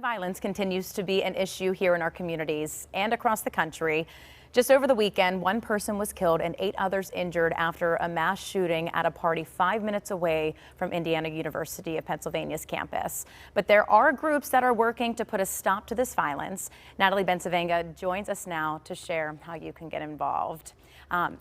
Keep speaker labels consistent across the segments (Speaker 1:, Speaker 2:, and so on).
Speaker 1: Violence continues to be an issue here in our communities and across the country. Just over the weekend, one person was killed and 8 others injured after a mass shooting at a party 5 minutes away from Indiana University of Pennsylvania's campus. But there are groups that are working to put a stop to this violence. Natalie Bencivenga joins us now to share how you can get involved.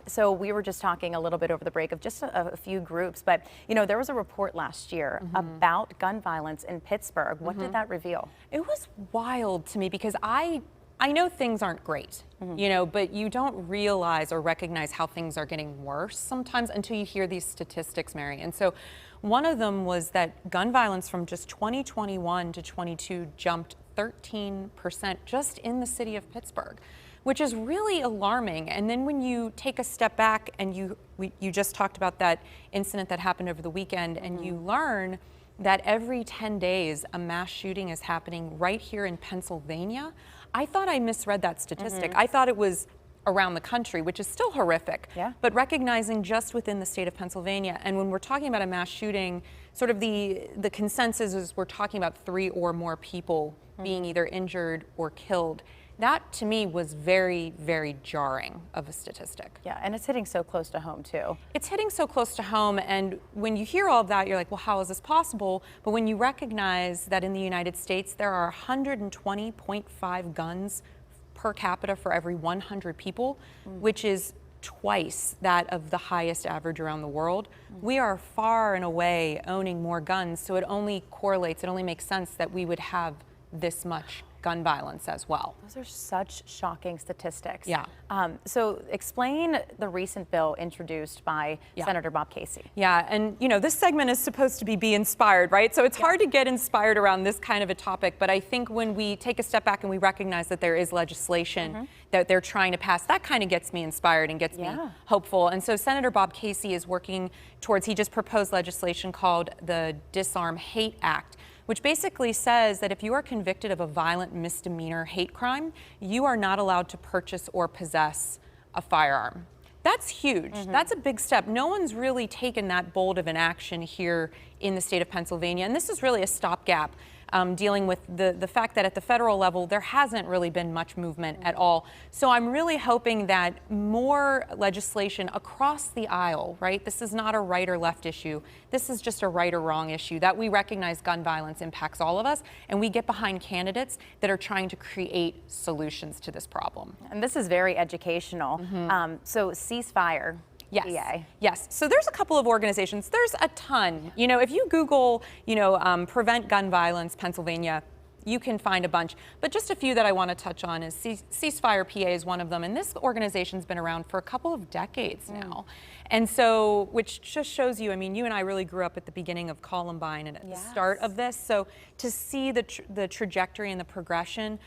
Speaker 1: So we were just talking a little bit over the break of just a few groups, but you know, there was a report last year about gun violence in Pittsburgh. What did that reveal?
Speaker 2: It was wild to me because I know things aren't great, you know, but you don't realize or recognize how things are getting worse sometimes until you hear these statistics, Mary. And so one of them was that gun violence from just 2021 to 22 jumped 13% just in the city of Pittsburgh, which is really alarming. And then when you take a step back and you just talked about that incident that happened over the weekend, and you learn that every 10 days a mass shooting is happening right here in Pennsylvania. I thought I misread that statistic. I thought it was around the country, which is still horrific.
Speaker 1: Yeah.
Speaker 2: But recognizing just within the state of Pennsylvania, and when we're talking about a mass shooting, sort of the consensus is we're talking about 3 or more people being either injured or killed. That to me was very, very jarring of a statistic.
Speaker 1: Yeah, and it's hitting so close to home too.
Speaker 2: It's hitting so close to home, and when you hear all of that, you're like, well, how is this possible? But when you recognize that in the United States, there are 120.5 guns per capita for every 100 people, which is twice that of the highest average around the world. We are far and away owning more guns, so it only correlates, it only makes sense that we would have this much gun violence as well.
Speaker 1: Those are such shocking statistics.
Speaker 2: Yeah.
Speaker 1: So explain the recent bill introduced by Senator Bob Casey.
Speaker 2: Yeah, and you know, this segment is supposed to be inspired, right? So it's hard to get inspired around this kind of a topic, but I think when we take a step back and we recognize that there is legislation that they're trying to pass, that kind of gets me inspired and gets me hopeful. And so Senator Bob Casey is working towards, he just proposed legislation called the Disarm Hate Act, which basically says that if you are convicted of a violent misdemeanor hate crime, you are not allowed to purchase or possess a firearm. That's huge. That's a big step. No one's really taken that bold of an action here in the state of Pennsylvania, and this is really a stopgap. Dealing with the fact that at the federal level, there hasn't really been much movement at all. So I'm really hoping that more legislation across the aisle, right? This is not a right or left issue. This is just a right or wrong issue, that we recognize gun violence impacts all of us, and we get behind candidates that are trying to create solutions to this problem.
Speaker 1: And this is very educational. So ceasefire.
Speaker 2: Yes.
Speaker 1: PA.
Speaker 2: Yes. So there's a couple of organizations. There's a ton. You know, if you Google, you know, Prevent Gun Violence Pennsylvania, you can find a bunch. But just a few that I want to touch on is Ceasefire PA is one of them. And this organization's been around for a couple of decades now. And so, which just shows you, I mean, you and I really grew up at the beginning of Columbine and at the start of this. So to see the trajectory and the progression,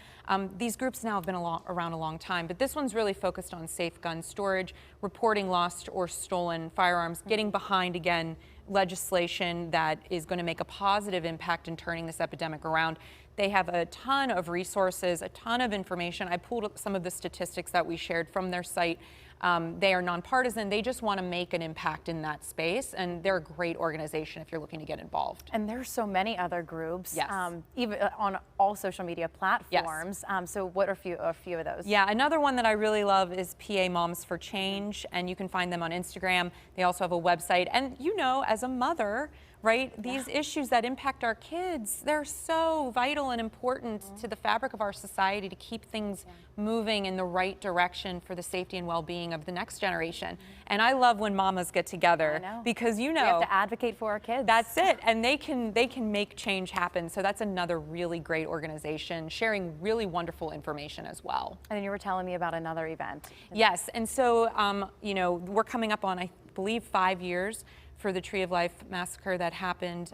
Speaker 2: these groups now have been around a long time, but this one's really focused on safe gun storage, reporting lost or stolen firearms, getting behind, again, legislation that is going to make a positive impact in turning this epidemic around. They have a ton of resources, a ton of information. I pulled up some of the statistics that we shared from their site. They are nonpartisan. They just want to make an impact in that space, and they're a great organization if you're looking to get involved.
Speaker 1: And there's so many other groups, even on all social media platforms. So what are a few of those?
Speaker 2: Yeah, another one that I really love is PA Moms for Change, and you can find them on Instagram. They also have a website. And you know, as a mother, right, these issues that impact our kids, they're so vital and important to the fabric of our society to keep things moving in the right direction for the safety and well-being of the next generation. And I love when mamas get together because, you know,
Speaker 1: we have to advocate for our kids.
Speaker 2: That's it, and they can make change happen. So that's another really great organization sharing really wonderful information as well.
Speaker 1: And you were telling me about another event.
Speaker 2: Yes, and so you know, we're coming up on, I believe, 5 years for the Tree of Life massacre that happened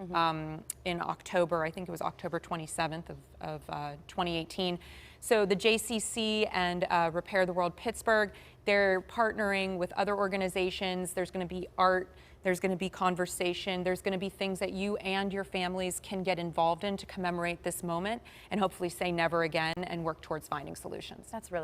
Speaker 2: in October. I think it was October 27th of 2018. So the JCC and Repair the World Pittsburgh, they're partnering with other organizations. There's going to be art, there's going to be conversation, there's going to be things that you and your families can get involved in to commemorate this moment and hopefully say never again and work towards finding solutions.
Speaker 1: That's really